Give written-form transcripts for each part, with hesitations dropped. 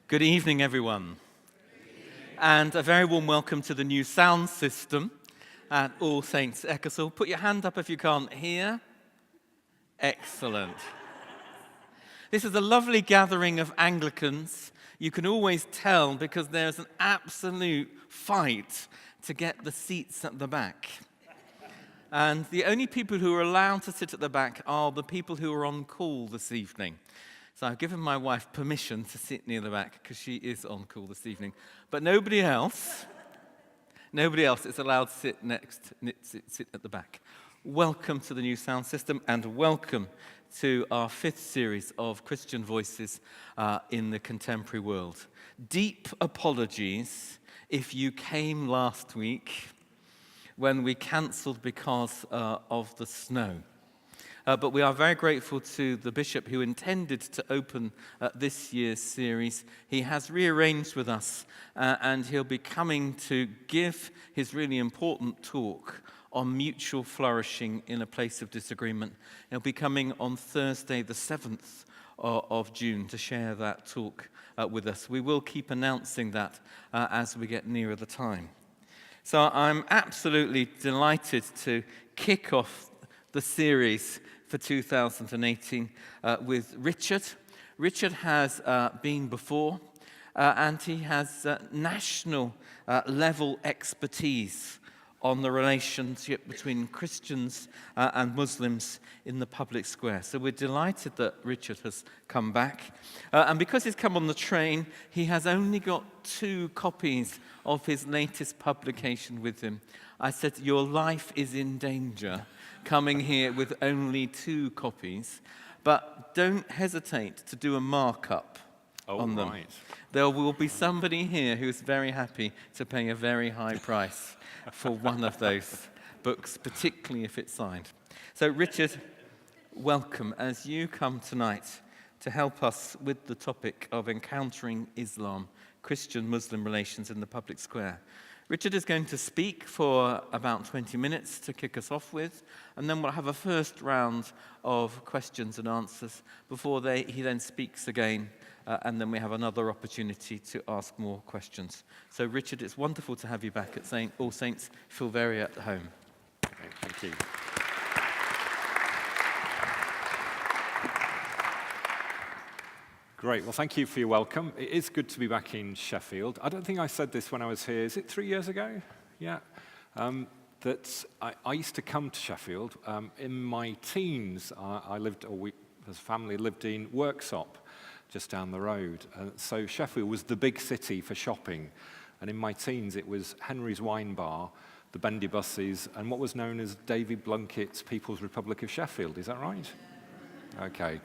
Good evening, everyone. And a very warm welcome to the new sound system at All Saints Ecclesall. Put your hand up if you can't hear. Excellent. This is a lovely gathering of Anglicans. You can always tell because there's an absolute fight to get the seats at the back. And the only people who are allowed to sit at the back are the people who are on call this evening. So I've given my wife permission to sit near the back because she is on call this evening. But nobody else is allowed to sit at the back. Welcome to the new sound system and welcome to our fifth series of Christian Voices in the Contemporary World. Deep apologies if you came last week when we cancelled because of the snow. But we are very grateful to the bishop who intended to open this year's series. He has rearranged with us and he'll be coming to give his really important talk on mutual flourishing in a place of disagreement. He'll be coming on Thursday the 7th of June to share that talk with us. We will keep announcing that as we get nearer the time. So I'm absolutely delighted to kick off the series for 2018 with Richard. Richard has been before and he has national level expertise on the relationship between Christians and Muslims in the public square. So we're delighted that Richard has come back. And because he's come on the train, he has only got 2 copies of his latest publication with him. I said, your life is in danger coming here with only 2 copies, but don't hesitate to do a markup on them. Right. There will be somebody here who's very happy to pay a very high price for one of those books, particularly if it's signed. So Richard, welcome as you come tonight to help us with the topic of encountering Islam, Christian-Muslim relations in the public square. Richard is going to speak for about 20 minutes to kick us off with, and then we'll have a first round of questions and answers before he then speaks again, and then we have another opportunity to ask more questions. So Richard, it's wonderful to have you back at All Saints. Feel very at home. Okay, thank you. Great, well thank you for your welcome. It is good to be back in Sheffield. I don't think I said this when I was here, is it 3 years ago? Yeah. That I used to come to Sheffield. In my teens, as a family lived in Worksop, just down the road. So Sheffield was the big city for shopping. And in my teens, it was Henry's Wine Bar, the bendy buses, and what was known as David Blunkett's People's Republic of Sheffield. Is that right? Okay.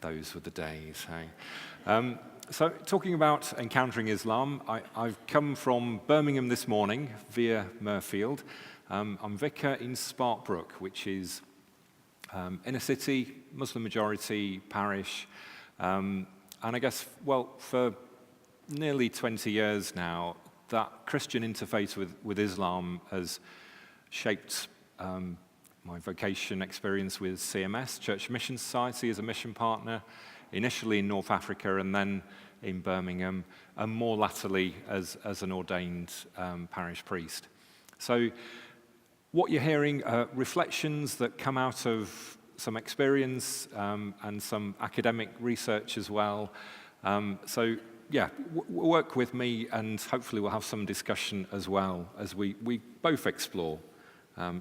Those were the days, hey? So talking about encountering Islam, I've come from Birmingham this morning via Mirfield. I'm vicar in Sparkbrook, which is inner city, Muslim majority parish. And I guess, well, for nearly 20 years now, that Christian interface with Islam has shaped my vocation experience with CMS, Church Mission Society, as a mission partner, initially in North Africa and then in Birmingham, and more latterly as an ordained parish priest. So what you're hearing are reflections that come out of some experience and some academic research as well. So yeah, work with me and hopefully we'll have some discussion as well as we both explore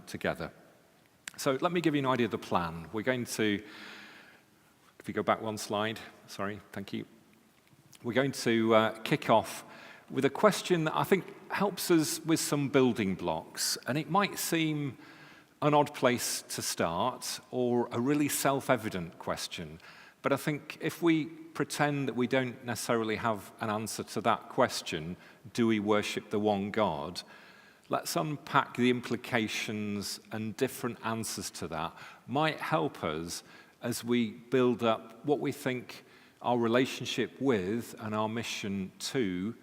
together. So let me give you an idea of the plan. We're going to, if you go back one slide, sorry, thank you. We're going to kick off with a question that I think helps us with some building blocks. And it might seem an odd place to start or a really self-evident question. But I think if we pretend that we don't necessarily have an answer to that question, do we worship the one God? Let's unpack the implications and different answers to that might help us as we build up what we think our relationship with and our mission to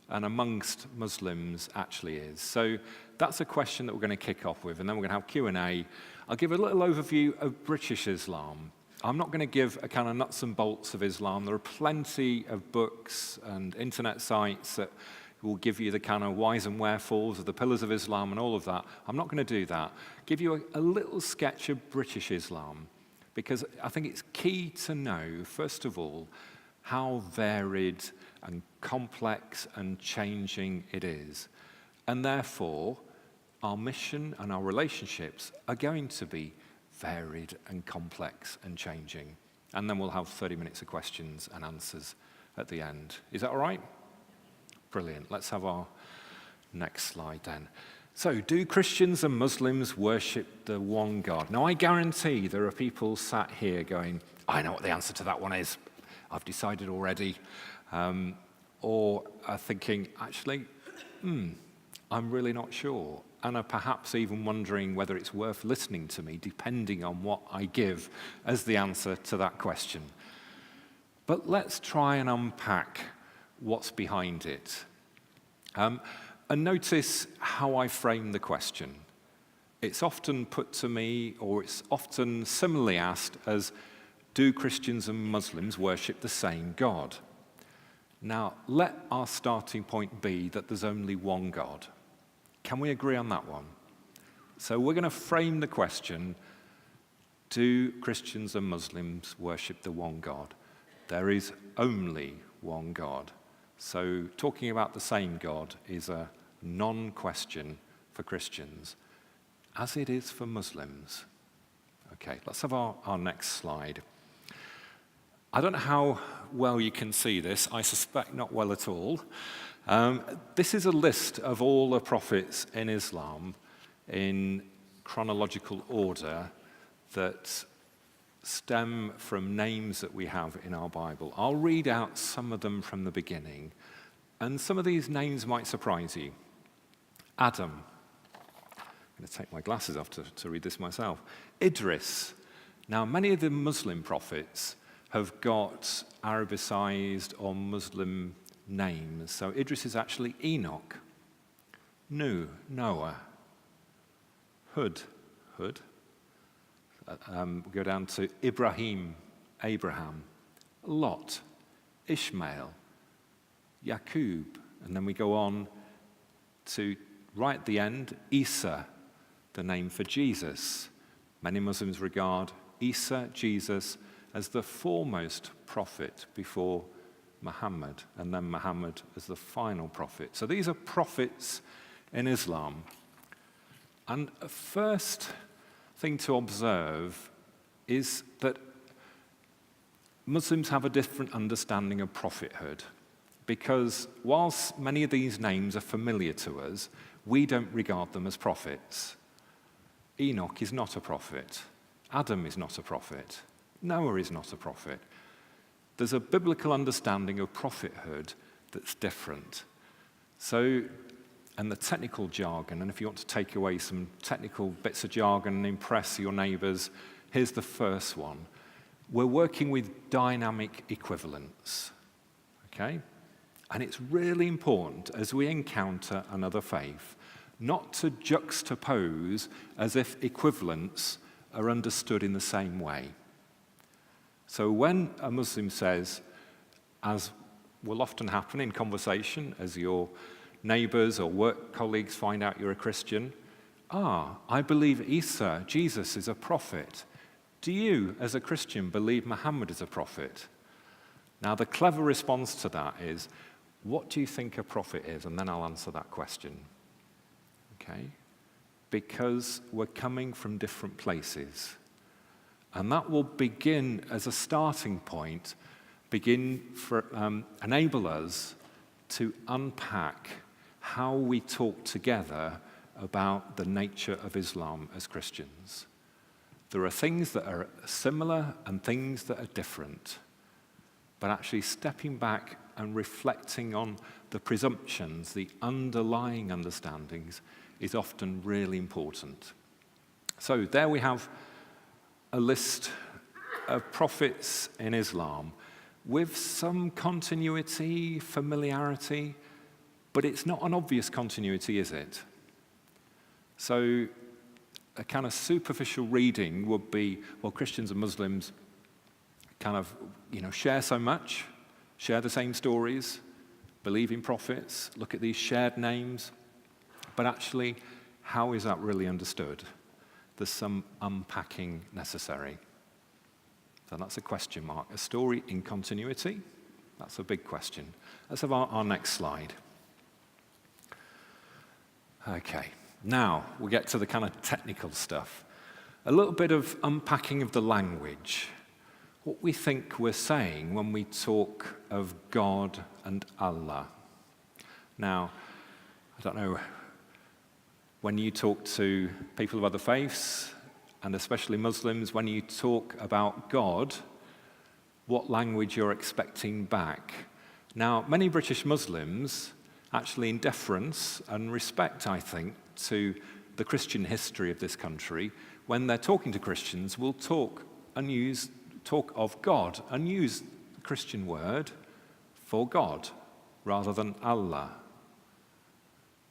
and amongst Muslims actually is. So that's a question that we're going to kick off with, and then we're going to have Q&A. I'll give a little overview of British Islam. I'm not going to give a kind of nuts and bolts of Islam. There are plenty of books and internet sites that will give you the kind of whys and wherefores of the pillars of Islam and all of that. I'm not going to do that. Give you a little sketch of British Islam, because I think it's key to know, first of all, how varied and complex and changing it is. And therefore, our mission and our relationships are going to be varied and complex and changing. And then we'll have 30 minutes of questions and answers at the end. Is that all right? Brilliant. Let's have our next slide then. So, do Christians and Muslims worship the one God? Now, I guarantee there are people sat here going, I know what the answer to that one is. I've decided already. Or are thinking, actually, I'm really not sure. And are perhaps even wondering whether it's worth listening to me, depending on what I give as the answer to that question. But let's try and unpack what's behind it. And notice how I frame the question. It's often put to me, or it's often similarly asked as, do Christians and Muslims worship the same God? Now, let our starting point be that there's only one God. Can we agree on that one? So we're going to frame the question, do Christians and Muslims worship the one God? There is only one God. So talking about the same God is a non-question for Christians, as it is for Muslims. Okay, let's have our next slide. I don't know how well you can see this. I suspect not well at all. This is a list of all the prophets in Islam in chronological order that stem from names that we have in our Bible. I'll read out some of them from the beginning, and some of these names might surprise you. Adam. I'm going to take my glasses off to read this myself. Idris. Now, many of the Muslim prophets have got Arabicized or Muslim names. So Idris is actually Enoch. Noah. Hud. We go down to Ibrahim, Abraham. Lot, Ishmael, Yaqub. And then we go on to, right at the end, Isa, the name for Jesus. Many Muslims regard Isa, Jesus, as the foremost prophet before Muhammad, and then Muhammad as the final prophet. So these are prophets in Islam. And a first thing to observe is that Muslims have a different understanding of prophethood, because whilst many of these names are familiar to us, we don't regard them as prophets. Enoch is not a prophet. Adam is not a prophet. Noah is not a prophet. There's a biblical understanding of prophethood that's different. So, and the technical jargon, and if you want to take away some technical bits of jargon and impress your neighbors, here's the first one. We're working with dynamic equivalence, okay? And it's really important as we encounter another faith, not to juxtapose as if equivalents are understood in the same way. So when a Muslim says, as will often happen in conversation, as your neighbors or work colleagues find out you're a Christian, I believe Isa, Jesus, is a prophet. Do you, as a Christian, believe Muhammad is a prophet? Now, the clever response to that is, what do you think a prophet is? And then I'll answer that question. Okay? Because we're coming from different places. And that will begin as a starting point, enable us to unpack how we talk together about the nature of Islam as Christians. There are things that are similar and things that are different. But actually stepping back and reflecting on the presumptions, the underlying understandings, is often really important. So there we have a list of prophets in Islam with some continuity, familiarity, but it's not an obvious continuity, is it? So a kind of superficial reading would be, well, Christians and Muslims kind of, share so much, share the same stories, believe in prophets, look at these shared names. But actually, how is that really understood? There's some unpacking necessary. So that's a question mark. A story in continuity? That's a big question. Let's have our next slide. Okay, now we get to the kind of technical stuff. A little bit of unpacking of the language. What we think we're saying when we talk of God and Allah. Now, I don't know, when you talk to people of other faiths, and especially Muslims, when you talk about God, what language you're expecting back. Now, many British Muslims, actually in deference and respect, I think, to the Christian history of this country, when they're talking to Christians, will talk of God and use the Christian word for God rather than Allah.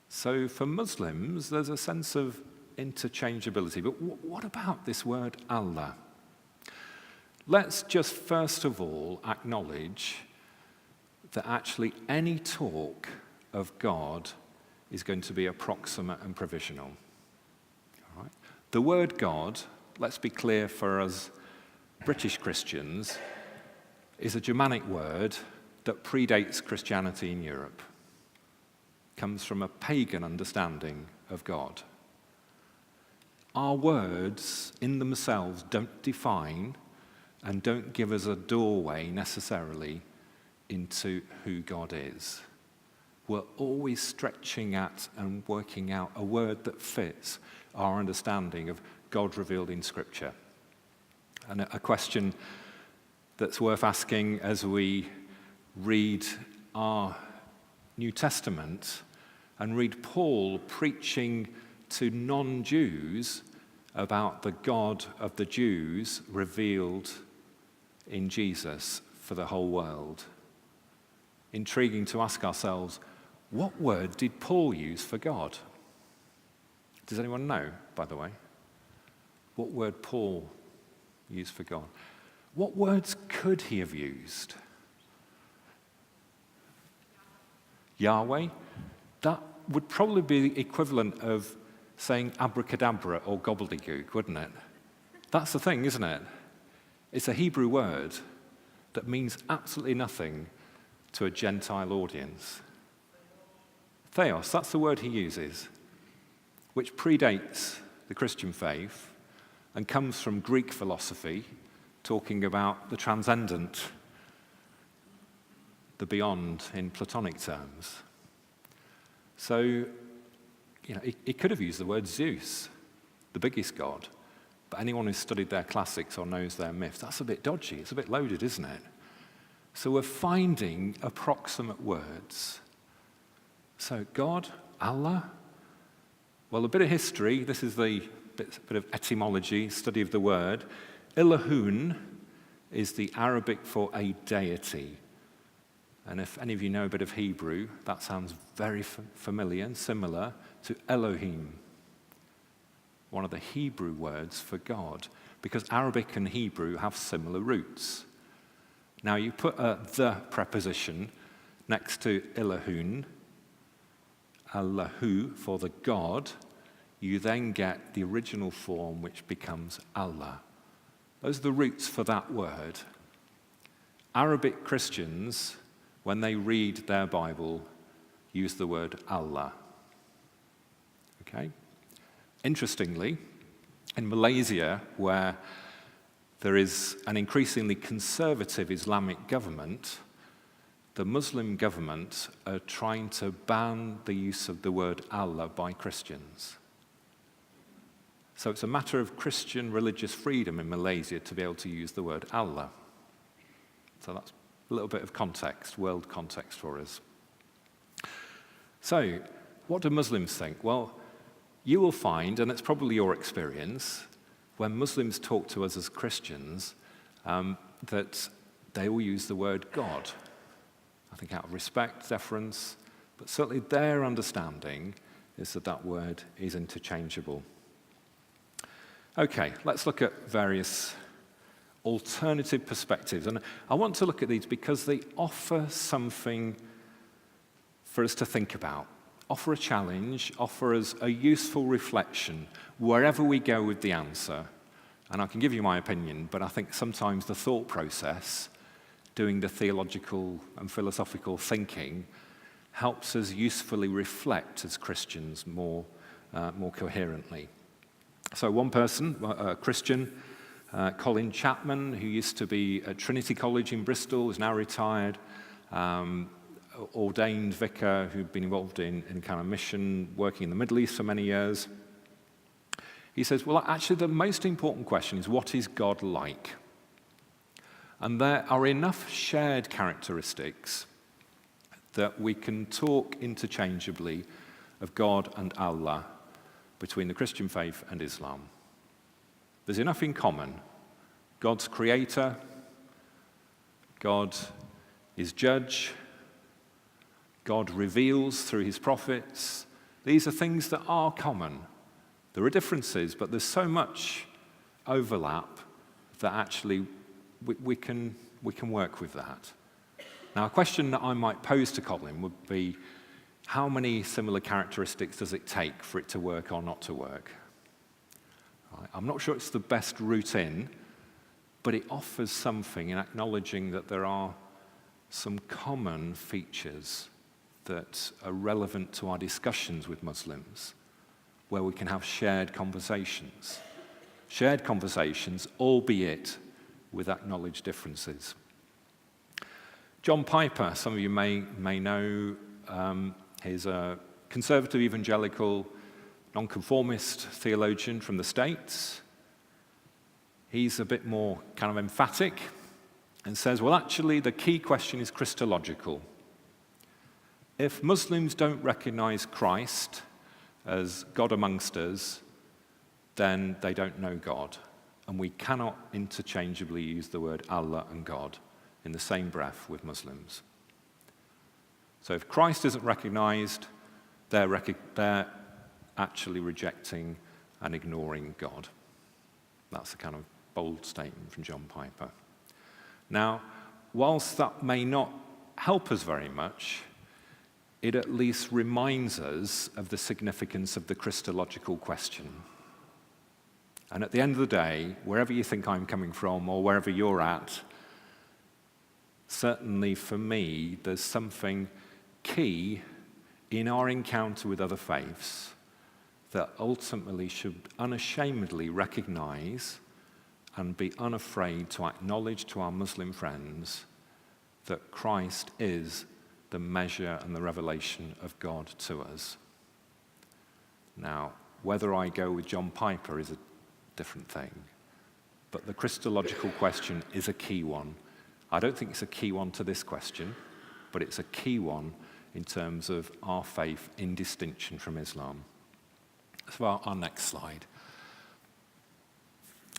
So for Muslims, there's a sense of interchangeability. But what about this word Allah? Let's just first of all acknowledge that actually any talk of God is going to be approximate and provisional. All right? The word God, let's be clear for us British Christians, is a Germanic word that predates Christianity in Europe. It comes from a pagan understanding of God. Our words in themselves don't define and don't give us a doorway necessarily into who God is. We're always stretching at and working out a word that fits our understanding of God revealed in Scripture. And a question that's worth asking as we read our New Testament and read Paul preaching to non-Jews about the God of the Jews revealed in Jesus for the whole world. Intriguing to ask ourselves, what word did Paul use for God? Does anyone know, by the way? What word Paul used for God? What words could he have used? Yahweh? That would probably be the equivalent of saying abracadabra or gobbledygook, wouldn't it? That's the thing, isn't it? It's a Hebrew word that means absolutely nothing to a Gentile audience. Theos, that's the word he uses, which predates the Christian faith and comes from Greek philosophy, talking about the transcendent, the beyond in Platonic terms. So, he could have used the word Zeus, the biggest god, but anyone who's studied their classics or knows their myths, that's a bit dodgy, it's a bit loaded, isn't it? So we're finding approximate words. So God, Allah, well, a bit of history, this is the bit of etymology, study of the word. Ilahun is the Arabic for a deity. And if any of you know a bit of Hebrew, that sounds very familiar and similar to Elohim, one of the Hebrew words for God, because Arabic and Hebrew have similar roots. Now, you put the preposition next to Ilahun, Allahu for the God, you then get the original form which becomes Allah. Those are the roots for that word. Arabic Christians, when they read their Bible, use the word Allah. Okay? Interestingly, in Malaysia, where there is an increasingly conservative Islamic government, the Muslim government are trying to ban the use of the word Allah by Christians. So it's a matter of Christian religious freedom in Malaysia to be able to use the word Allah. So that's a little bit of context, world context for us. So, what do Muslims think? Well, you will find, and it's probably your experience, when Muslims talk to us as Christians, that they will use the word God. I think out of respect, deference, but certainly their understanding is that that word is interchangeable. Okay, let's look at various alternative perspectives. And I want to look at these because they offer something for us to think about, offer a challenge, offer us a useful reflection wherever we go with the answer. And I can give you my opinion, but I think sometimes the thought process, doing the theological and philosophical thinking, helps us usefully reflect as Christians more coherently. So one person, a Christian, Colin Chapman, who used to be at Trinity College in Bristol, is now retired, ordained vicar who'd been involved in kind of mission, working in the Middle East for many years. He says, well, actually, the most important question is, what is God like? And there are enough shared characteristics that we can talk interchangeably of God and Allah between the Christian faith and Islam. There's enough in common. God's creator, God is judge, God reveals through his prophets. These are things that are common. There are differences, but there's so much overlap that actually we can work with that. Now, a question that I might pose to Colin would be, how many similar characteristics does it take for it to work or not to work? I'm not sure it's the best route in, but it offers something in acknowledging that there are some common features that are relevant to our discussions with Muslims, where we can have shared conversations, albeit with acknowledged differences. John Piper, some of you may know, he's a conservative evangelical nonconformist theologian from the States. He's a bit more kind of emphatic and says, well, actually, the key question is Christological. If Muslims don't recognize Christ as God amongst us, then they don't know God. And we cannot interchangeably use the word Allah and God in the same breath with Muslims. So if Christ isn't recognized, they're actually rejecting and ignoring God. That's a kind of bold statement from John Piper. Now, whilst that may not help us very much, it at least reminds us of the significance of the Christological question. And at the end of the day, wherever you think I'm coming from or wherever you're at, certainly for me, there's something key in our encounter with other faiths that ultimately should unashamedly recognize and be unafraid to acknowledge to our Muslim friends that Christ is the measure and the revelation of God to us. Now, whether I go with John Piper is a different thing, but the Christological question is a key one. I don't think it's a key one to this question, but it's a key one in terms of our faith in distinction from Islam. So our next slide.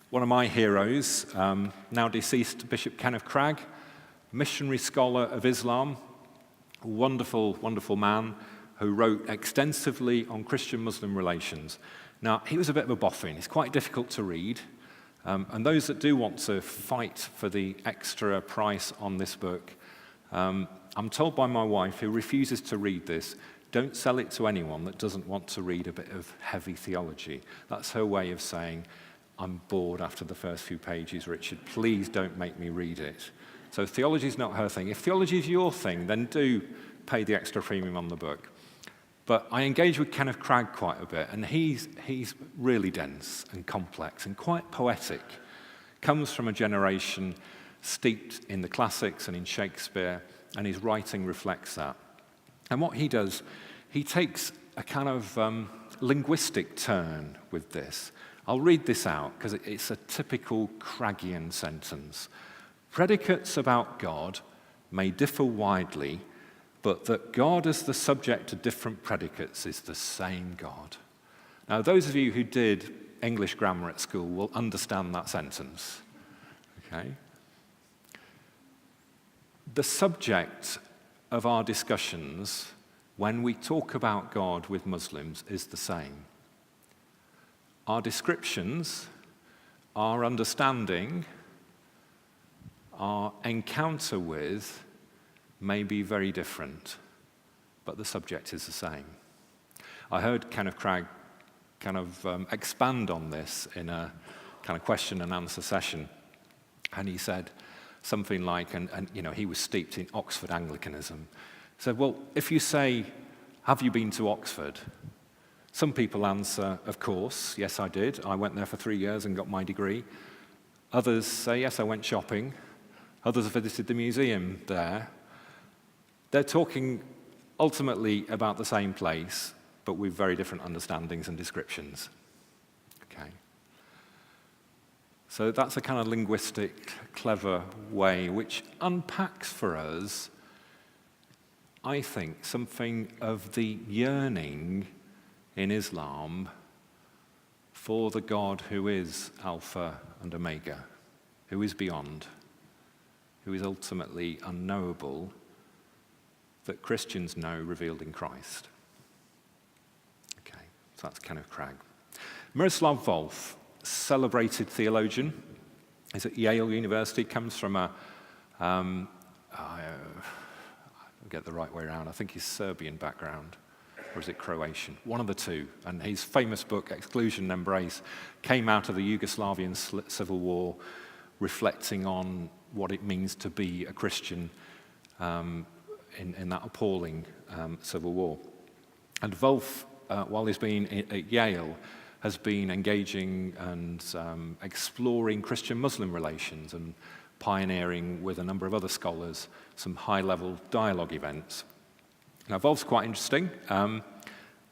One of my heroes, now deceased Bishop Kenneth Cragg, missionary scholar of Islam, a wonderful, wonderful man who wrote extensively on Christian-Muslim relations. Now, he was a bit of a boffin. It's quite difficult to read. And those that do want to fight for the extra price on this book, I'm told by my wife, who refuses to read this, don't sell it to anyone that doesn't want to read a bit of heavy theology. That's her way of saying, I'm bored after the first few pages, Richard. Please don't make me read it. So theology is not her thing. If theology is your thing, then do pay the extra premium on the book. But I engage with Kenneth Cragg quite a bit, and he's really dense and complex and quite poetic. Comes from a generation steeped in the classics and in Shakespeare, and his writing reflects that. And what he does, he takes a kind of linguistic turn with this. I'll read this out because it's a typical Craggian sentence. Predicates about God may differ widely, but that God as the subject to different predicates is the same God. Now, those of you who did English grammar at school will understand that sentence. Okay? The subject of our discussions when we talk about God with Muslims is the same. Our descriptions, our understanding, our encounter with may be very different, but the subject is the same. I heard Kenneth Cragg expand on this in a kind of question and answer session, and he said something like, and he was steeped in Oxford Anglicanism. He said, well, if you say, have you been to Oxford? Some people answer, of course, yes, I did. I went there for 3 years and got my degree. Others say, yes, I went shopping. Others have visited the museum there. They're talking ultimately about the same place, but with very different understandings and descriptions. Okay. So that's a kind of linguistic, clever way which unpacks for us, I think, something of the yearning in Islam for the God who is Alpha and Omega, who is beyond, who is ultimately unknowable, that Christians know revealed in Christ. Okay, so that's Kenneth Cragg. Miroslav Volf, celebrated theologian, is at Yale University, comes from I'll get the right way around, I think he's Serbian background, or is it Croatian? One of the two. And his famous book, Exclusion and Embrace, came out of the Yugoslavian civil war, reflecting on what it means to be a Christian in that appalling civil war. And Volf, while he's been at Yale, has been engaging and exploring Christian-Muslim relations and pioneering with a number of other scholars some high-level dialogue events. Now, Volf's quite interesting.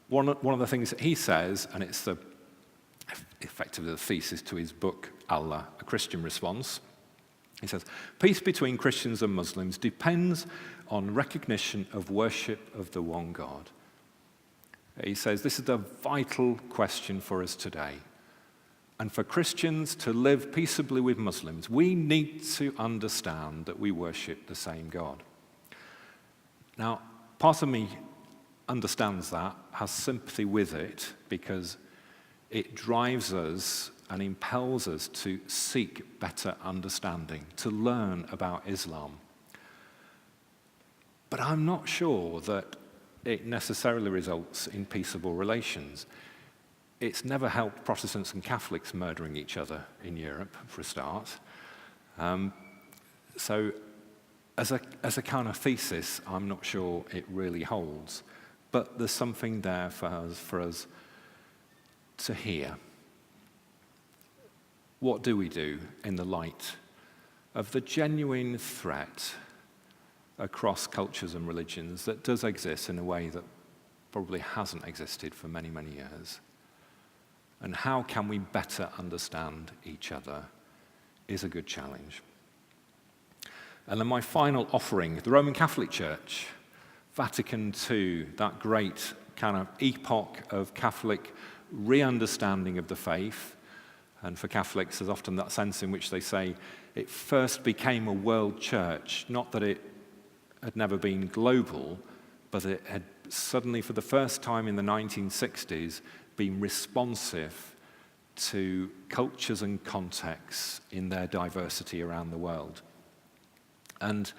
One of the things that he says, and it's effectively the thesis to his book, Allah, A Christian Response, he says, peace between Christians and Muslims depends on recognition of worship of the one God. He says, this is a vital question for us today. And for Christians to live peaceably with Muslims, we need to understand that we worship the same God. Now, part of me understands that, has sympathy with it, because it drives us and impels us to seek better understanding, to learn about Islam. But I'm not sure that it necessarily results in peaceable relations. It's never helped Protestants and Catholics murdering each other in Europe, for a start. So as a kind of thesis, I'm not sure it really holds. But there's something there for us to hear. What do we do in the light of the genuine threat across cultures and religions that does exist in a way that probably hasn't existed for many, many years? And how can we better understand each other is a good challenge. And then my final offering, the Roman Catholic Church, Vatican II, that great kind of epoch of Catholic re-understanding of the faith. And for Catholics, there's often that sense in which they say it first became a world church, not that it had never been global, but it had suddenly, for the first time in the 1960s, been responsive to cultures and contexts in their diversity around the world. And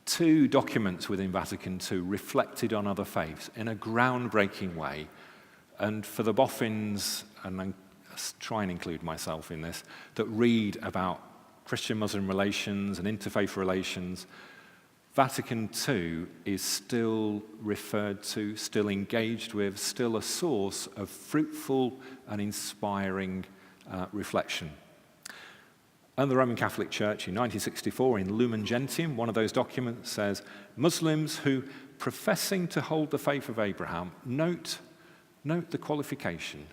two documents within Vatican II reflected on other faiths in a groundbreaking way. And for the boffins, and I try and include myself in this, that read about Christian-Muslim relations and interfaith relations, Vatican II is still referred to, still engaged with, still a source of fruitful and inspiring reflection. And the Roman Catholic Church in 1964, in Lumen Gentium, one of those documents says, Muslims who, professing to hold the faith of Abraham, note the qualification,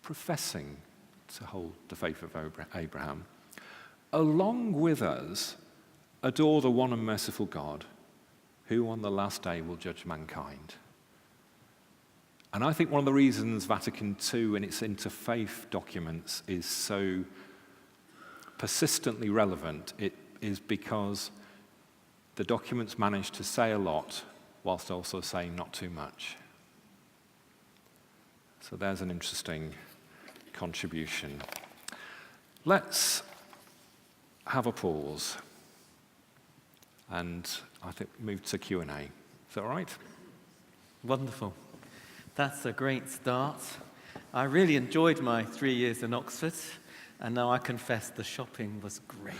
professing to hold the faith of Abraham, along with us, adore the one and merciful God, who on the last day will judge mankind. And I think one of the reasons Vatican II and its interfaith documents is so persistently relevant, it is because the documents manage to say a lot whilst also saying not too much. So there's an interesting contribution. Let's have a pause, and I think move to Q&A. Is that all right? Wonderful. That's a great start. I really enjoyed my 3 years in Oxford, and now I confess the shopping was great.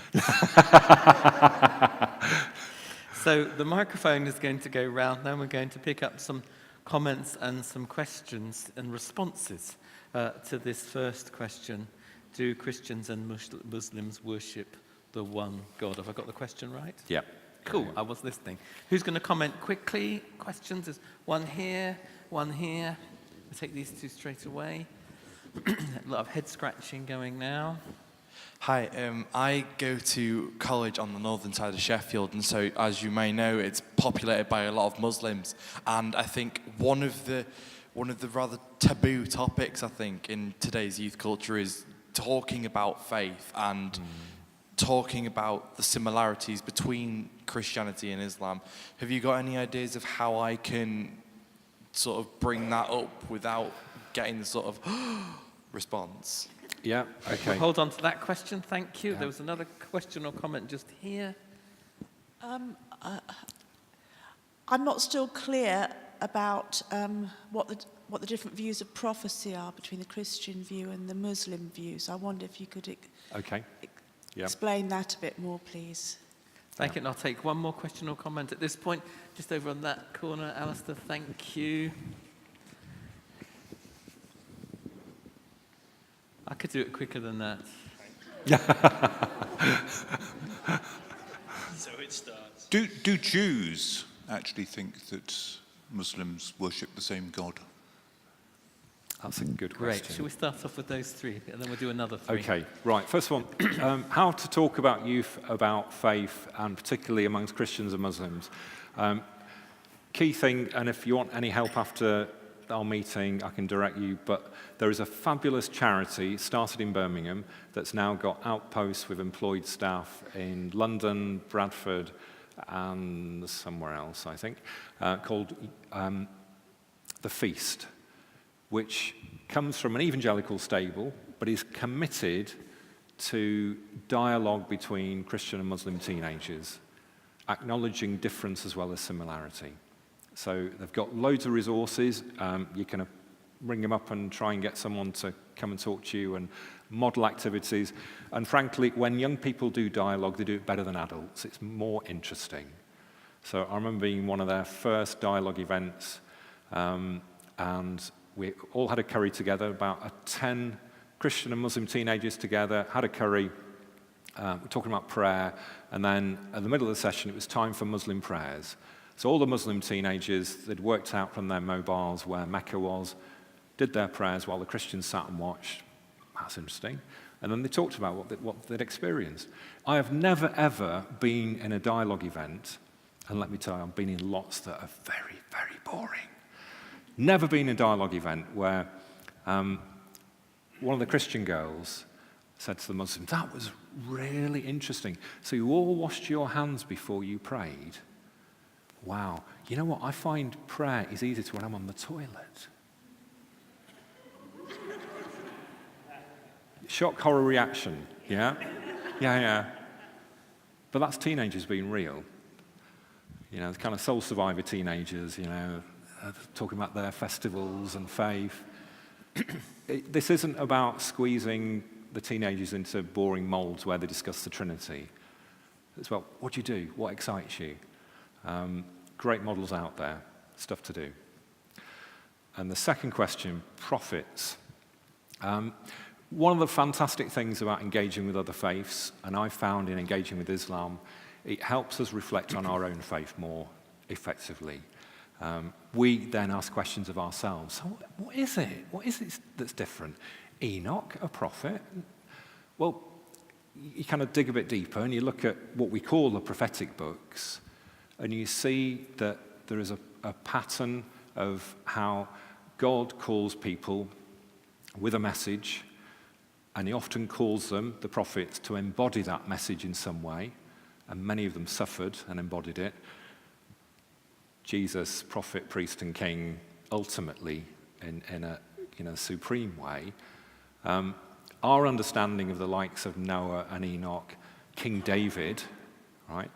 So the microphone is going to go round, then we're going to pick up some comments and some questions and responses to this first question. Do Christians and Muslims worship the one God? Have I got the question right? Yeah. Cool, I was listening. Who's going to comment quickly? Questions? There's one here, one here. We'll take these two straight away. A lot of head scratching going now. Hi, I go to college on the northern side of Sheffield, and so, as you may know, it's populated by a lot of Muslims. And I think one of the rather taboo topics, I think, in today's youth culture is talking about faith and talking about the similarities between Christianity and Islam. Have you got any ideas of how I can sort of bring that up without getting the sort of response? Yeah, okay. We'll hold on to that question, thank you. Yeah. There was another question or comment just here. I'm not still clear about what the different views of prophecy are between the Christian view and the Muslim view. So I wonder if you could explain that a bit more, please. Thank you, and I'll take one more question or comment at this point. Just over on that corner, Alistair, thank you. I could do it quicker than that. So it starts. Do Jews actually think that Muslims worship the same God? That's a good question. Great. Shall we start off with those three, and then we'll do another three? Okay, right. First one, how to talk about youth, about faith, and particularly amongst Christians and Muslims. Key thing, and if you want any help after our meeting, I can direct you, but there is a fabulous charity started in Birmingham that's now got outposts with employed staff in London, Bradford, and somewhere else, I think, called The Feast, which comes from an evangelical stable, but is committed to dialogue between Christian and Muslim teenagers, acknowledging difference as well as similarity. So they've got loads of resources. You can ring them up and try and get someone to come and talk to you and model activities. And frankly, when young people do dialogue, they do it better than adults. It's more interesting. So I remember being one of their first dialogue events, and we all had a curry together, about 10 Christian and Muslim teenagers together, had a curry, we're talking about prayer, and then at the middle of the session, it was time for Muslim prayers. So all the Muslim teenagers, they'd worked out from their mobiles where Mecca was, did their prayers while the Christians sat and watched. That's interesting. And then they talked about what they'd experienced. I have never, ever been in a dialogue event, and let me tell you, I've been in lots that are very, very boring. Never been in a dialogue event where one of the Christian girls said to the Muslims, "That was really interesting. So you all washed your hands before you prayed? Wow. You know what? I find prayer is easier when I'm on the toilet." Shock, horror reaction, yeah? Yeah. But that's teenagers being real. You know, the kind of soul survivor teenagers, you know, talking about their festivals and faith. This isn't about squeezing the teenagers into boring molds where they discuss the Trinity. It's about, what do you do? What excites you? Great models out there, stuff to do. And the second question, prophets. One of the fantastic things about engaging with other faiths, and I've found in engaging with Islam, it helps us reflect on our own faith more effectively. We then ask questions of ourselves. So what is it? What is it that's different? Enoch, a prophet? Well, you kind of dig a bit deeper and you look at what we call the prophetic books, and you see that there is a pattern of how God calls people with a message, and he often calls them, the prophets, to embody that message in some way, and many of them suffered and embodied it. Jesus, prophet, priest, and king, ultimately, in a supreme way. Our understanding of the likes of Noah and Enoch King David, right?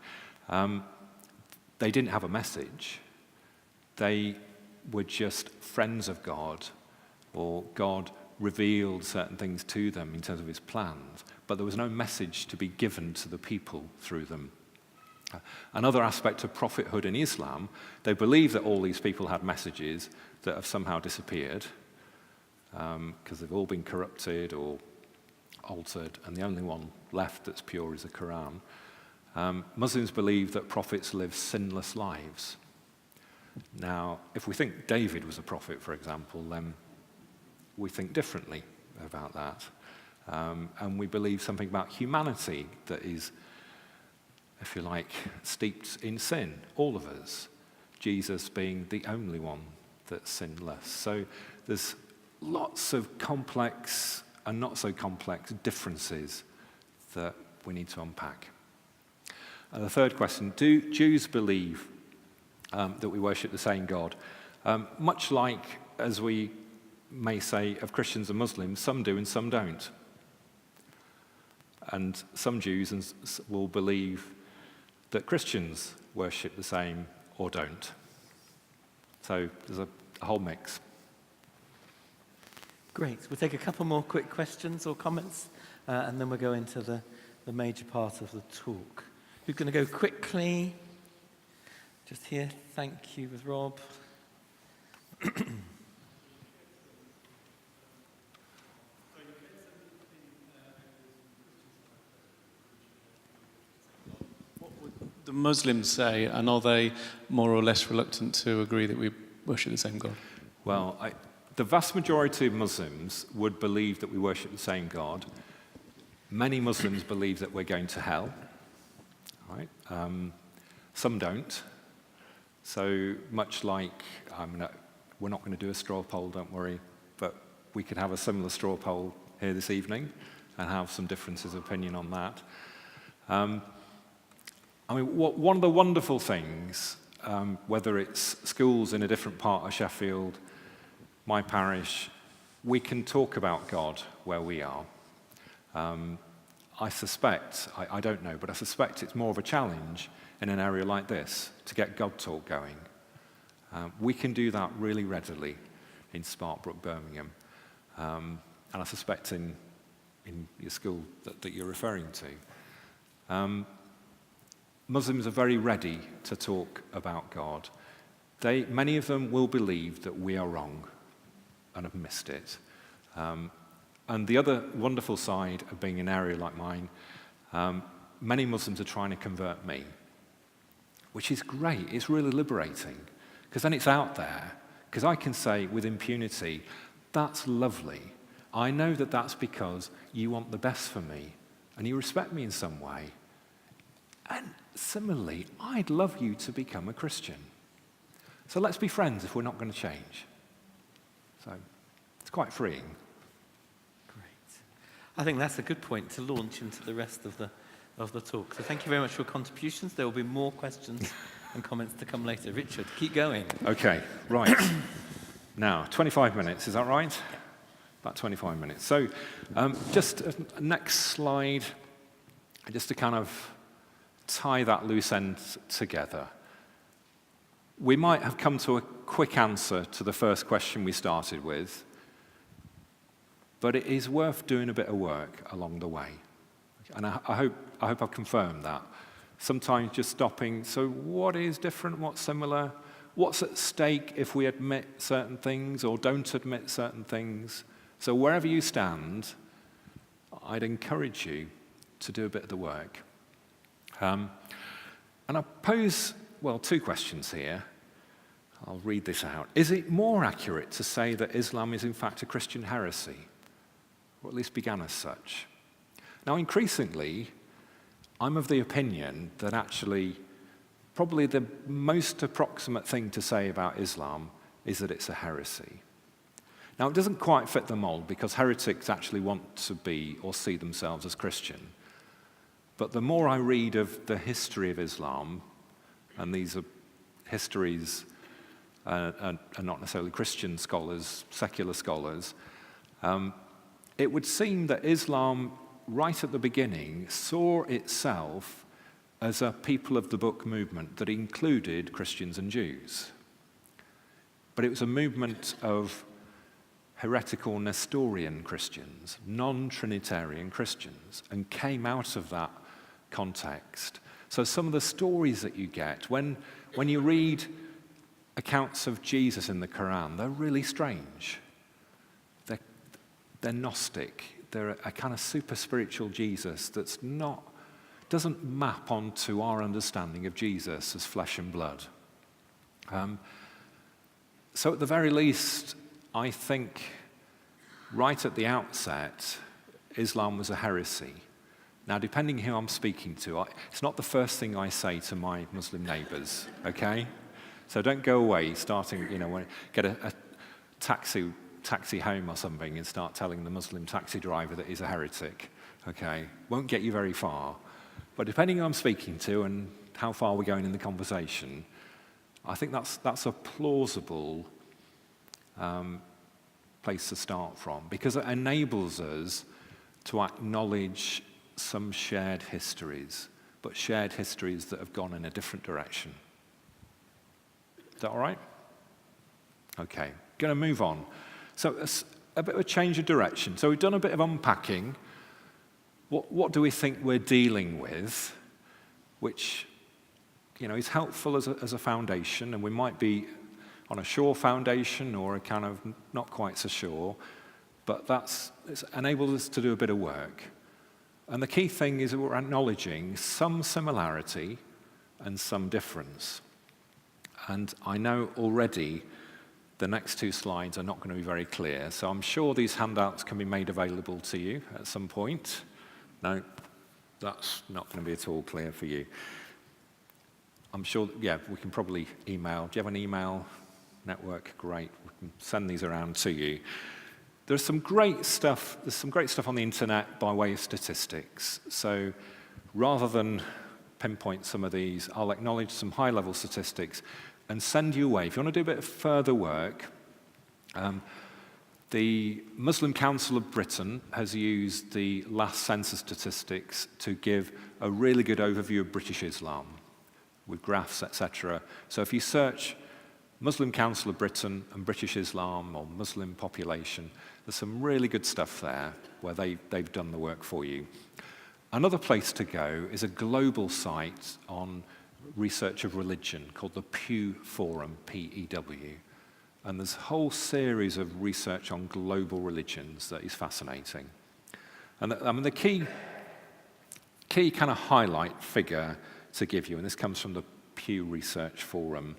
They didn't have a message. They were just friends of God, or God revealed certain things to them in terms of his plans, but there was no message to be given to the people through them. Another aspect of prophethood in Islam, they believe that all these people had messages that have somehow disappeared because they've all been corrupted or altered, and the only one left that's pure is the Quran. Muslims believe that prophets live sinless lives. Now, if we think David was a prophet, for example, then we think differently about that. And we believe something about humanity that is, if you like, steeped in sin, all of us, Jesus being the only one that's sinless. So there's lots of complex and not so complex differences that we need to unpack. And the third question, do Jews believe that we worship the same God? Much like, as we may say of Christians and Muslims, some do and some don't. And some Jews will believe that Christians worship the same or don't. So there's a whole mix. Great. We'll take a couple more quick questions or comments, and then we'll go into the major part of the talk. Who's going to go quickly? Just here. Thank you, with Rob. What would the Muslims say, and are they more or less reluctant to agree that we worship the same God? Well, the vast majority of Muslims would believe that we worship the same God. Many Muslims believe that we're going to hell. Right? Some don't. So much like, we're not going to do a straw poll, don't worry, but we could have a similar straw poll here this evening and have some differences of opinion on that. One of the wonderful things, whether it's schools in a different part of Sheffield, my parish, we can talk about God where we are. I suspect, I don't know, but I suspect it's more of a challenge in an area like this to get God talk going. We can do that really readily in Sparkbrook, Birmingham, and I suspect in your school that you're referring to. Muslims are very ready to talk about God. Many of them will believe that we are wrong and have missed it. And the other wonderful side of being in an area like mine, many Muslims are trying to convert me, which is great. It's really liberating, because then it's out there. Because I can say with impunity, that's lovely. I know that that's because you want the best for me, and you respect me in some way. And similarly, I'd love you to become a Christian. So let's be friends if we're not going to change. So it's quite freeing. I think that's a good point to launch into the rest of the talk. So thank you very much for your contributions. There will be more questions and comments to come later. Richard, keep going. Okay, right. Now, 25 minutes, is that right? Yeah. About 25 minutes. So just next slide, just to kind of tie that loose end together. We might have come to a quick answer to the first question we started with, but it is worth doing a bit of work along the way. And I hope I've confirmed that. Sometimes just stopping, so what is different, what's similar? What's at stake if we admit certain things or don't admit certain things? So wherever you stand, I'd encourage you to do a bit of the work. And I pose, two questions here. I'll read this out. Is it more accurate to say that Islam is in fact a Christian heresy? Or at least began as such? Now, increasingly, I'm of the opinion that actually probably the most approximate thing to say about Islam is that it's a heresy. Now, it doesn't quite fit the mold because heretics actually want to be or see themselves as Christian. But the more I read of the history of Islam, and these are histories are not necessarily Christian scholars, secular scholars, it would seem that Islam right at the beginning, saw itself as a people of the book movement that included Christians and Jews. But it was a movement of heretical Nestorian Christians, non-Trinitarian Christians, and came out of that context. So some of the stories that you get, when you read accounts of Jesus in the Quran, they're really strange. They're Gnostic. They're a kind of super spiritual Jesus that's doesn't map onto our understanding of Jesus as flesh and blood. So at the very least, I think right at the outset, Islam was a heresy. Now, depending who I'm speaking to, it's not the first thing I say to my Muslim neighbors, okay? So don't go away starting, get a taxi home or something and start telling the Muslim taxi driver that he's a heretic, okay? Won't get you very far. But depending who I'm speaking to and how far we're going in the conversation, I think that's a plausible place to start from, because it enables us to acknowledge some shared histories, but shared histories that have gone in a different direction. Is that all right? Okay, going to move on. So a bit of a change of direction. So we've done a bit of unpacking. What do we think we're dealing with, which is helpful as a foundation, and we might be on a sure foundation or a kind of not quite so sure, but it's enabled us to do a bit of work. And the key thing is that we're acknowledging some similarity and some difference. And I know already the next two slides are not going to be very clear, so I'm sure these handouts can be made available to you at some point. No, that's not going to be at all clear for you. I'm sure, we can probably email. Do you have an email network? Great. We can send these around to you. There's some great stuff on the internet by way of statistics. So rather than pinpoint some of these, I'll acknowledge some high-level statistics and send you away. If you want to do a bit of further work, the Muslim Council of Britain has used the last census statistics to give a really good overview of British Islam with graphs, etc. So if you search Muslim Council of Britain and British Islam or Muslim population, there's some really good stuff there where they've done the work for you. Another place to go is a global site on research of religion called the Pew Forum, P-E-W. And there's a whole series of research on global religions that is fascinating. And the key kind of highlight figure to give you, and this comes from the Pew Research Forum,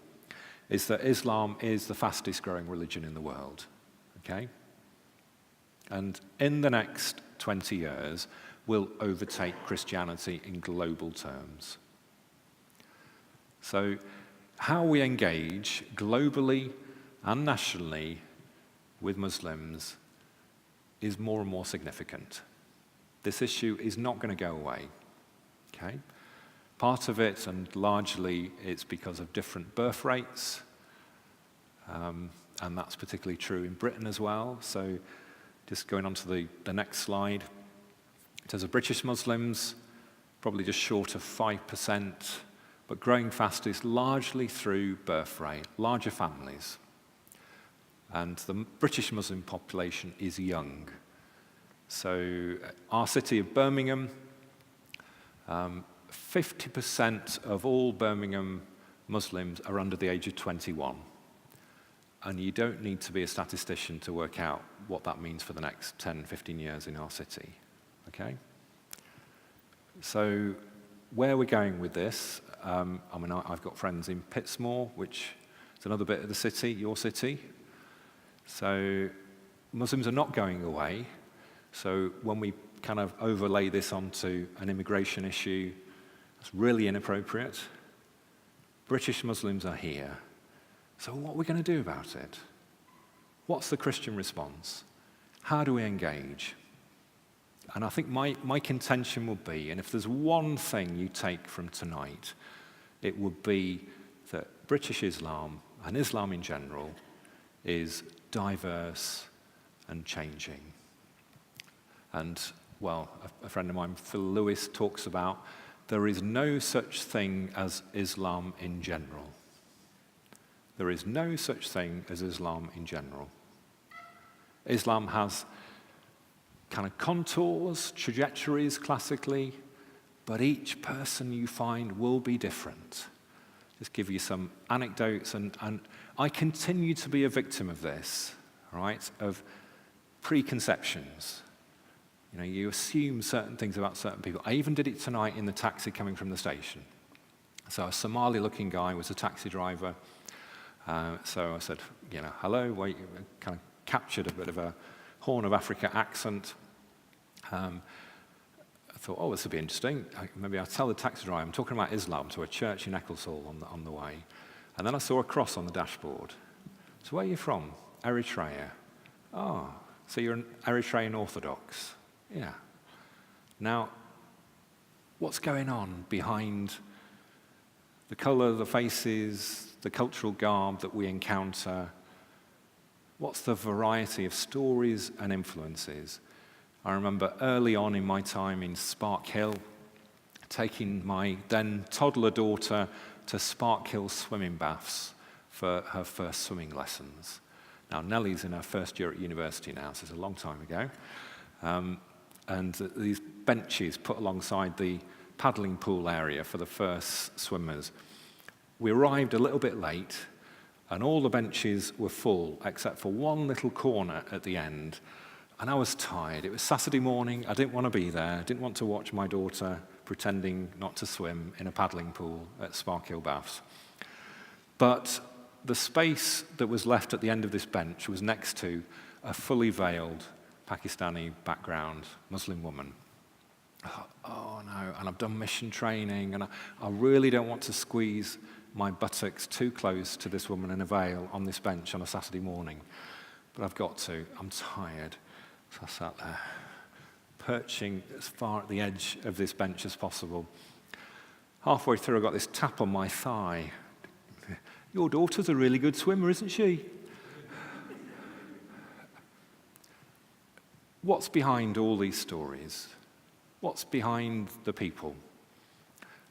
is that Islam is the fastest growing religion in the world, okay? And in the next 20 years, will overtake Christianity in global terms. So how we engage globally and nationally with Muslims is more and more significant. This issue is not going to go away, okay? Part of it, and largely, it's because of different birth rates, and that's particularly true in Britain as well. So just going on to the next slide. In terms of British Muslims, probably just short of 5%, but growing fastest largely through birth rate, larger families. And the British Muslim population is young. So our city of Birmingham, 50% of all Birmingham Muslims are under the age of 21. And you don't need to be a statistician to work out what that means for the next 10, 15 years in our city, okay? So where we're going with this, I've got friends in Pittsmore, which is another bit of the city, your city. So Muslims are not going away. So when we kind of overlay this onto an immigration issue, it's really inappropriate. British Muslims are here. So what are we going to do about it? What's the Christian response? How do we engage? And I think my contention will be, and if there's one thing you take from tonight, it would be that British Islam, and Islam in general, is diverse and changing. And well, a friend of mine, Phil Lewis, talks about, there is no such thing as Islam in general. There is no such thing as Islam in general. Islam has kind of contours, trajectories classically, but each person you find will be different. Just give you some anecdotes, and I continue to be a victim of this, right, of preconceptions. You know, you assume certain things about certain people. I even did it tonight in the taxi coming from the station. So a Somali-looking guy was a taxi driver. So I said, you know, hello, well, kind of captured a bit of a Horn of Africa accent. I thought, oh, this would be interesting. Maybe I'll tell the taxi driver I'm talking about Islam to a church in Ecclesall on the way. And then I saw a cross on the dashboard. So where are you from? Eritrea. Oh, so you're an Eritrean Orthodox. Yeah. Now, what's going on behind the colour, the faces, the cultural garb that we encounter? What's the variety of stories and influences? I remember early on in my time in Sparkhill, taking my then toddler daughter to Sparkhill swimming baths for her first swimming lessons. Now, Nellie's in her first year at university now, so it's a long time ago. And these benches put alongside the paddling pool area for the first swimmers. We arrived a little bit late, and all the benches were full, except for one little corner at the end. And I was tired. It was Saturday morning. I didn't want to be there. I didn't want to watch my daughter pretending not to swim in a paddling pool at Sparkhill Baths. But the space that was left at the end of this bench was next to a fully veiled Pakistani background Muslim woman. Oh no, and I've done mission training, and I really don't want to squeeze my buttocks too close to this woman in a veil on this bench on a Saturday morning. But I've got to. I'm tired. So I sat there, perching as far at the edge of this bench as possible. Halfway through, I got this tap on my thigh. Your daughter's a really good swimmer, isn't she? What's behind all these stories? What's behind the people?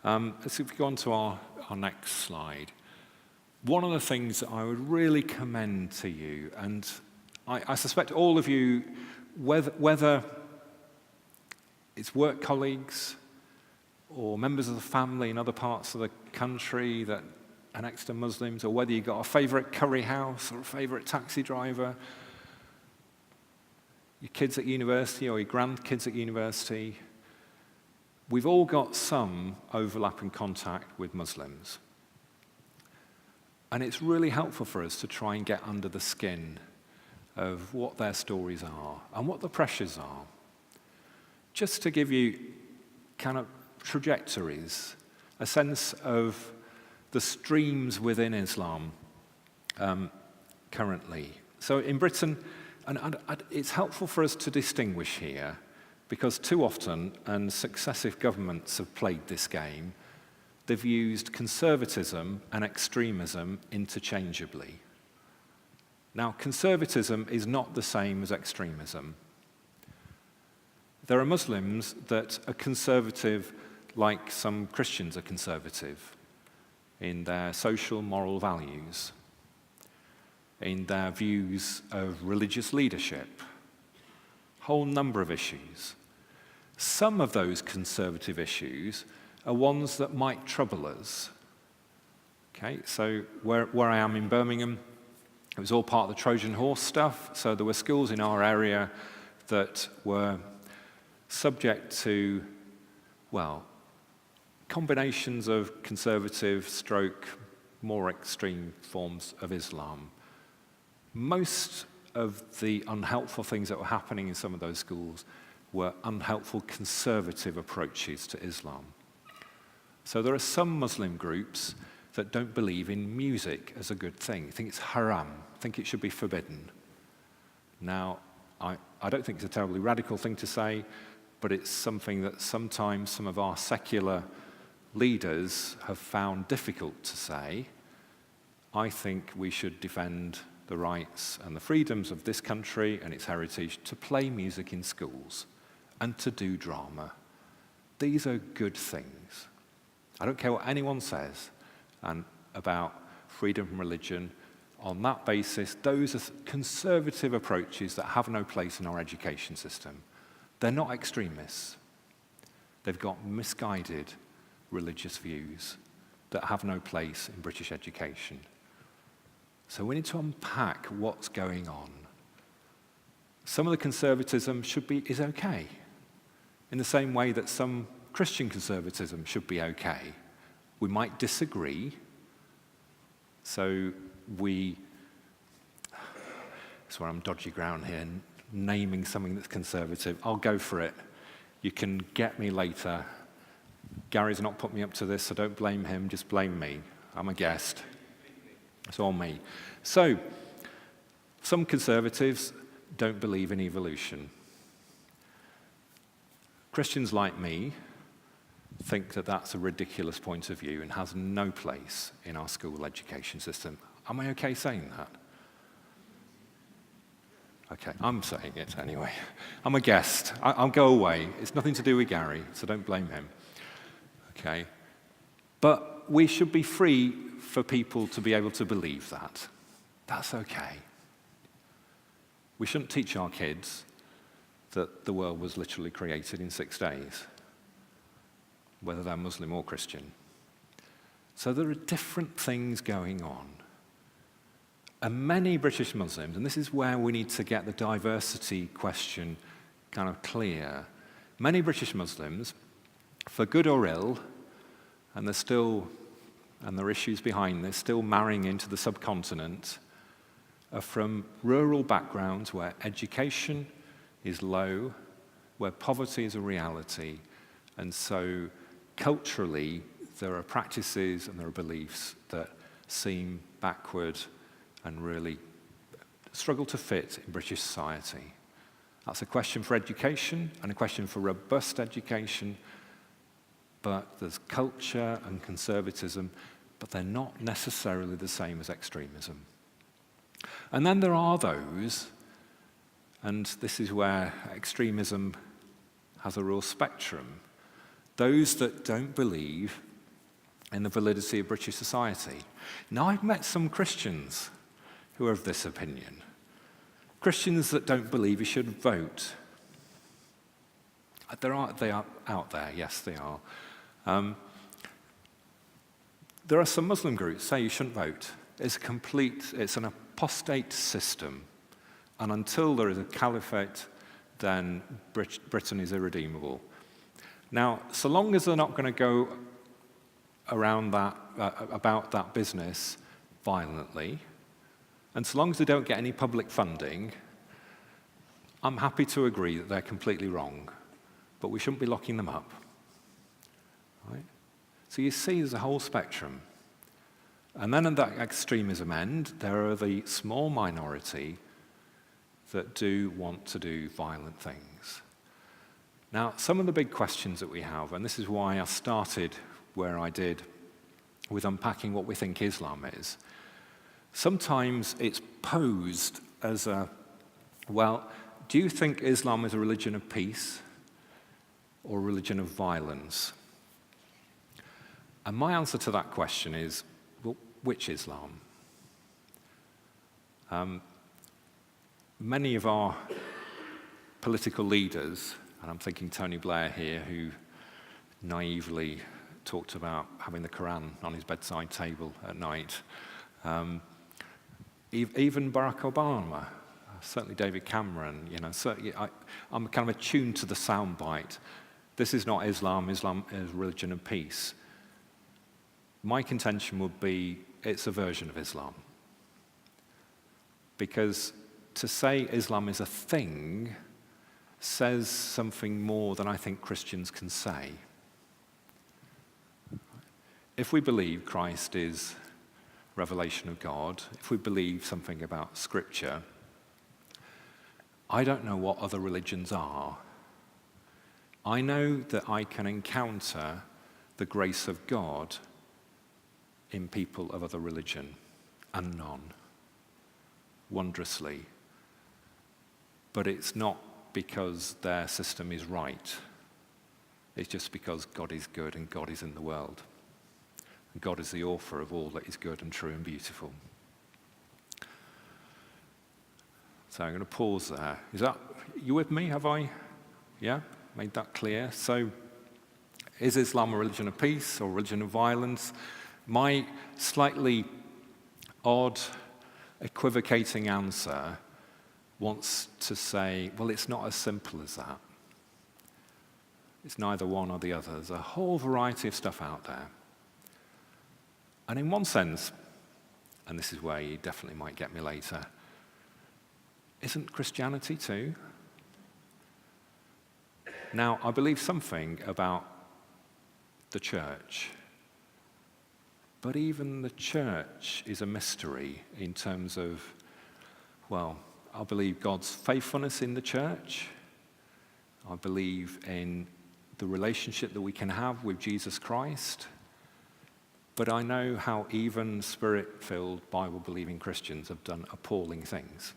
If we go on to our next slide. One of the things that I would really commend to you, and I suspect all of you, whether it's work colleagues or members of the family in other parts of the country that are next to Muslims, or whether you've got a favourite curry house or a favourite taxi driver, your kids at university or your grandkids at university, we've all got some overlap in contact with Muslims. And it's really helpful for us to try and get under the skin of what their stories are and what the pressures are. Just to give you kind of trajectories, a sense of the streams within Islam currently. So in Britain, and it's helpful for us to distinguish here, because too often, and successive governments have played this game, they've used conservatism and extremism interchangeably. Now, conservatism is not the same as extremism. There are Muslims that are conservative like some Christians are conservative in their social moral values, in their views of religious leadership, whole number of issues. Some of those conservative issues are ones that might trouble us. Okay, so where I am in Birmingham, it was all part of the Trojan horse stuff, so there were schools in our area that were subject to, well, combinations of conservative stroke, more extreme forms of Islam. Most of the unhelpful things that were happening in some of those schools were unhelpful conservative approaches to Islam. So there are some Muslim groups that don't believe in music as a good thing, think it's haram, think it should be forbidden. Now, I don't think it's a terribly radical thing to say, but it's something that sometimes some of our secular leaders have found difficult to say. I think we should defend the rights and the freedoms of this country and its heritage to play music in schools and to do drama. These are good things. I don't care what anyone says about freedom from religion. On that basis, those are conservative approaches that have no place in our education system. They're not extremists. They've got misguided religious views that have no place in British education. So we need to unpack what's going on. Some of the conservatism is okay, in the same way that some Christian conservatism should be okay. We might disagree, so that's where I'm dodgy ground here, naming something that's conservative. I'll go for it. You can get me later. Gary's not put me up to this, so don't blame him, just blame me. I'm a guest. It's all me. So, some conservatives don't believe in evolution. Christians like me think that that's a ridiculous point of view and has no place in our school education system. Am I okay saying that? Okay, I'm saying it anyway. I'm a guest. I'll go away. It's nothing to do with Gary, so don't blame him. Okay? But we should be free for people to be able to believe that. That's okay. We shouldn't teach our kids that the world was literally created in 6 days, whether they're Muslim or Christian. So there are different things going on. And many British Muslims, and this is where we need to get the diversity question kind of clear, many British Muslims, for good or ill, and there are issues behind this, still marrying into the subcontinent, are from rural backgrounds where education is low, where poverty is a reality, and so culturally there are practices and there are beliefs that seem backward and really struggle to fit in British society. That's a question for education and a question for robust education, but there's culture and conservatism, but they're not necessarily the same as extremism. And then there are those, and this is where extremism has a real spectrum, those that don't believe in the validity of British society. Now, I've met some Christians who are of this opinion. Christians that don't believe you should vote. They are out there, yes, they are. There are some Muslim groups say you shouldn't vote. It's an apostate system. And until there is a caliphate, then Britain is irredeemable. Now, so long as they're not going to go around about that business violently, and so long as they don't get any public funding, I'm happy to agree that they're completely wrong, but we shouldn't be locking them up. Right? So you see there's a whole spectrum. And then at that extremism end, there are the small minority that do want to do violent things. Now, some of the big questions that we have, and this is why I started where I did with unpacking what we think Islam is, sometimes it's posed as do you think Islam is a religion of peace or a religion of violence? And my answer to that question is, well, which Islam? Many of our political leaders, and I'm thinking Tony Blair here, who naively talked about having the Quran on his bedside table at night, even Barack Obama, certainly David Cameron, certainly I'm kind of attuned to the soundbite. This is not Islam. Islam is religion of peace. My contention would be it's a version of Islam. Because to say Islam is a thing says something more than I think Christians can say. If we believe Christ is revelation of God, if we believe something about Scripture, I don't know what other religions are. I know that I can encounter the grace of God in people of other religion and none, wondrously. But it's not because their system is right. It's just because God is good and God is in the world. And God is the author of all that is good and true and beautiful. So I'm going to pause there. You with me? Have I, made that clear? So is Islam a religion of peace or a religion of violence? My slightly odd, equivocating answer wants to say, well, it's not as simple as that. It's neither one or the other. There's a whole variety of stuff out there. And in one sense, and this is where you definitely might get me later, isn't Christianity too? Now, I believe something about the church, but even the church is a mystery in terms of, well, I believe God's faithfulness in the church. I believe in the relationship that we can have with Jesus Christ. But I know how even Spirit-filled, Bible-believing Christians have done appalling things.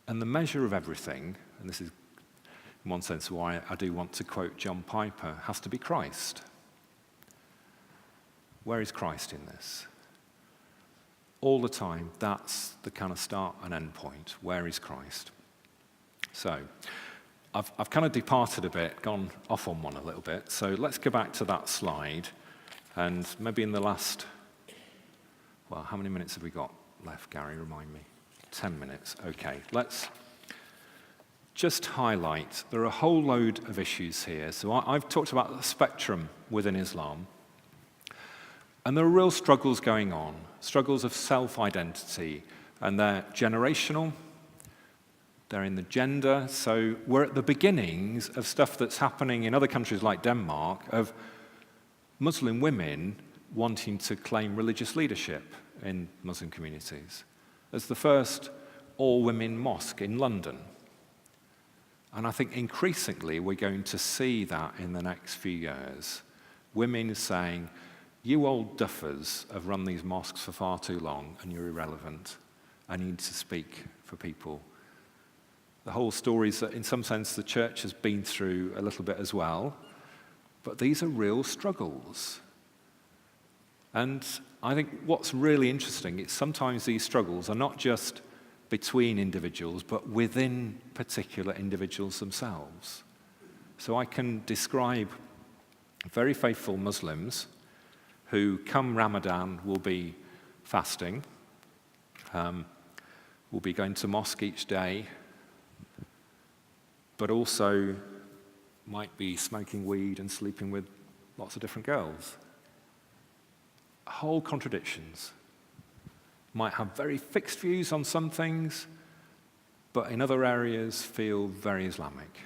And the measure of everything, and this is in one sense why I do want to quote John Piper, has to be Christ. Where is Christ in this? All the time, that's the kind of start and end point. Where is Christ? So, I've kind of departed a bit, gone off on one a little bit. So let's go back to that slide. And maybe in the last, well, how many minutes have we got left, Gary? Remind me. 10 minutes. Okay, let's just highlight. There are a whole load of issues here. So I've talked about the spectrum within Islam. And there are real struggles going on, struggles of self-identity. And they're generational. They're in the gender. So we're at the beginnings of stuff that's happening in other countries like Denmark, of Muslim women wanting to claim religious leadership in Muslim communities. There's the first all-women mosque in London. And I think increasingly we're going to see that in the next few years. Women saying, you old duffers have run these mosques for far too long and you're irrelevant. I need to speak for people. The whole story is that in some sense the church has been through a little bit as well. But these are real struggles. And I think what's really interesting is sometimes these struggles are not just between individuals, but within particular individuals themselves. So I can describe very faithful Muslims who, come Ramadan, will be fasting, will be going to mosque each day, but also might be smoking weed and sleeping with lots of different girls. Whole contradictions. Might have very fixed views on some things, but in other areas feel very Islamic.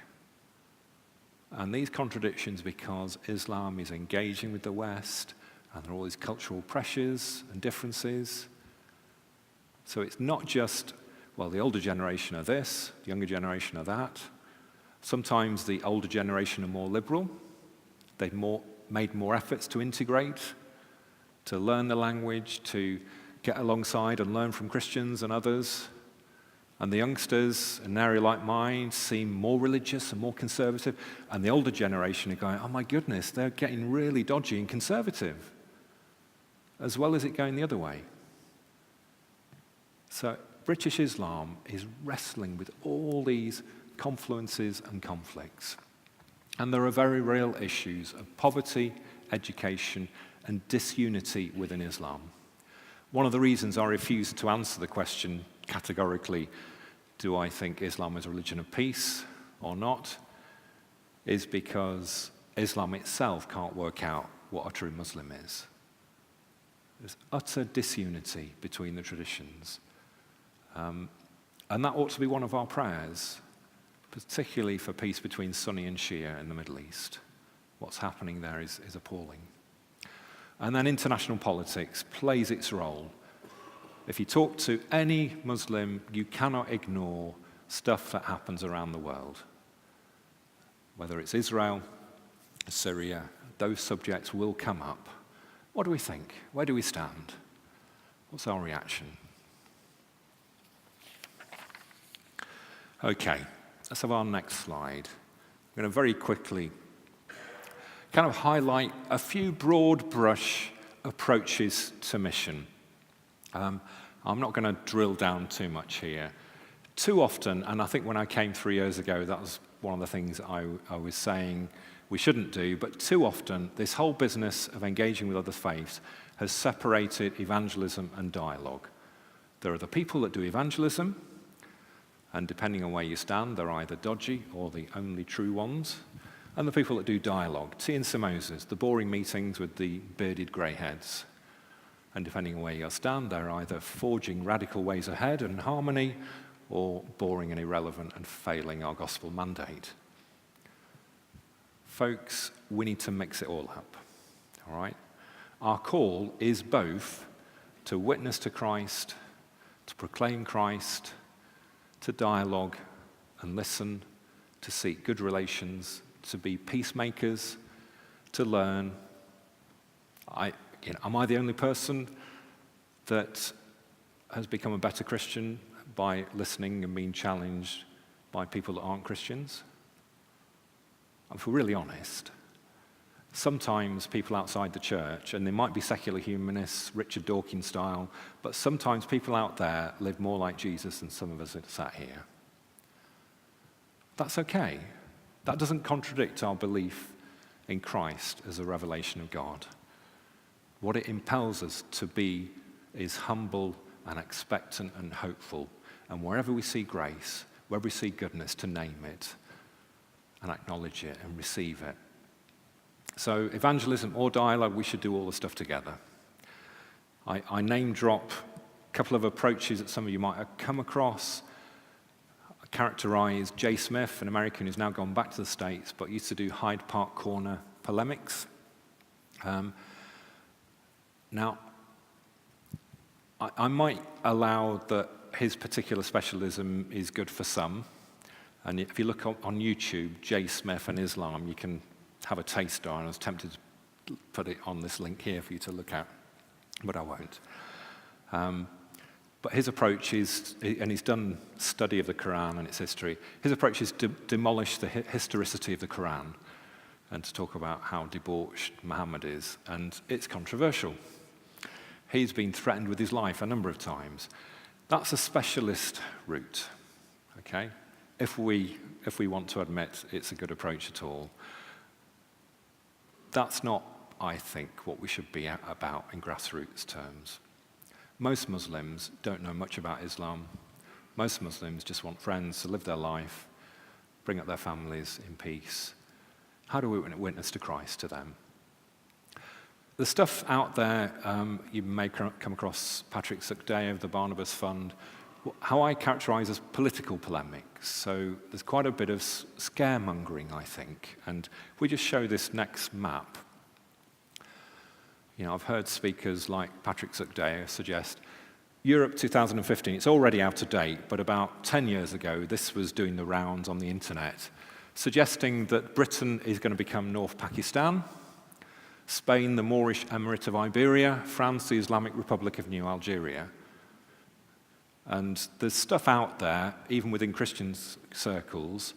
And these contradictions because Islam is engaging with the West, and there are all these cultural pressures and differences. So it's not just, well, the older generation are this, the younger generation are that. Sometimes the older generation are more liberal. They've made more efforts to integrate, to learn the language, to get alongside and learn from Christians and others. And the youngsters, in an area like mine, seem more religious and more conservative. And the older generation are going, oh my goodness, they're getting really dodgy and conservative, as well as it going the other way. So British Islam is wrestling with all these confluences and conflicts. And there are very real issues of poverty, education, and disunity within Islam. One of the reasons I refuse to answer the question categorically, do I think Islam is a religion of peace or not, is because Islam itself can't work out what a true Muslim is. There's utter disunity between the traditions. And that ought to be one of our prayers, particularly for peace between Sunni and Shia in the Middle East. What's happening there is appalling. And then international politics plays its role. If you talk to any Muslim, you cannot ignore stuff that happens around the world. Whether it's Israel, Syria, those subjects will come up. What do we think? Where do we stand? What's our reaction? Okay, let's have our next slide. I'm going to very quickly kind of highlight a few broad brush approaches to mission. I'm not going to drill down too much here. Too often, and I think when I came 3 years ago, that was one of the things I was saying we shouldn't do, but too often, this whole business of engaging with other faiths has separated evangelism and dialogue. There are the people that do evangelism, and depending on where you stand, they're either dodgy or the only true ones, and the people that do dialogue, tea and samosas, the boring meetings with the bearded grey heads. And depending on where you stand, they're either forging radical ways ahead and harmony, or boring and irrelevant and failing our gospel mandate. Folks, we need to mix it all up, all right? Our call is both to witness to Christ, to proclaim Christ, to dialogue and listen, to seek good relations, to be peacemakers, to learn. Am I the only person that has become a better Christian by listening and being challenged by people that aren't Christians? If we're really honest, sometimes people outside the church, and they might be secular humanists, Richard Dawkins style, but sometimes people out there live more like Jesus than some of us that sat here. That's okay. That doesn't contradict our belief in Christ as a revelation of God. What it impels us to be is humble and expectant and hopeful. And wherever we see grace, wherever we see goodness, to name it and acknowledge it and receive it. So evangelism or dialogue, we should do all the stuff together. I name drop a couple of approaches that some of you might have come across. I characterize Jay Smith, an American who's now gone back to the States, but used to do Hyde Park Corner polemics. Now, I might allow that his particular specialism is good for some. And if you look on YouTube, Jay Smith and Islam, you can have a taster, and I was tempted to put it on this link here for you to look at, but I won't. But his approach is, and he's done study of the Quran and its history, his approach is to demolish the historicity of the Quran and to talk about how debauched Muhammad is, and it's controversial. He's been threatened with his life a number of times. That's a specialist route, okay? If we want to admit it's a good approach at all. That's not, I think, what we should be about in grassroots terms. Most Muslims don't know much about Islam. Most Muslims just want friends to live their life, bring up their families in peace. How do we witness to Christ to them? The stuff out there, you may come across Patrick Sugdeo of the Barnabas Fund, how I characterize as political polemics. So there's quite a bit of scaremongering, I think. And if we just show this next map, I've heard speakers like Patrick Sugdeo suggest Europe 2015, it's already out of date, but about 10 years ago, this was doing the rounds on the internet, suggesting that Britain is going to become North Pakistan, Spain, the Moorish Emirate of Iberia, France, the Islamic Republic of New Algeria. And there's stuff out there, even within Christian circles,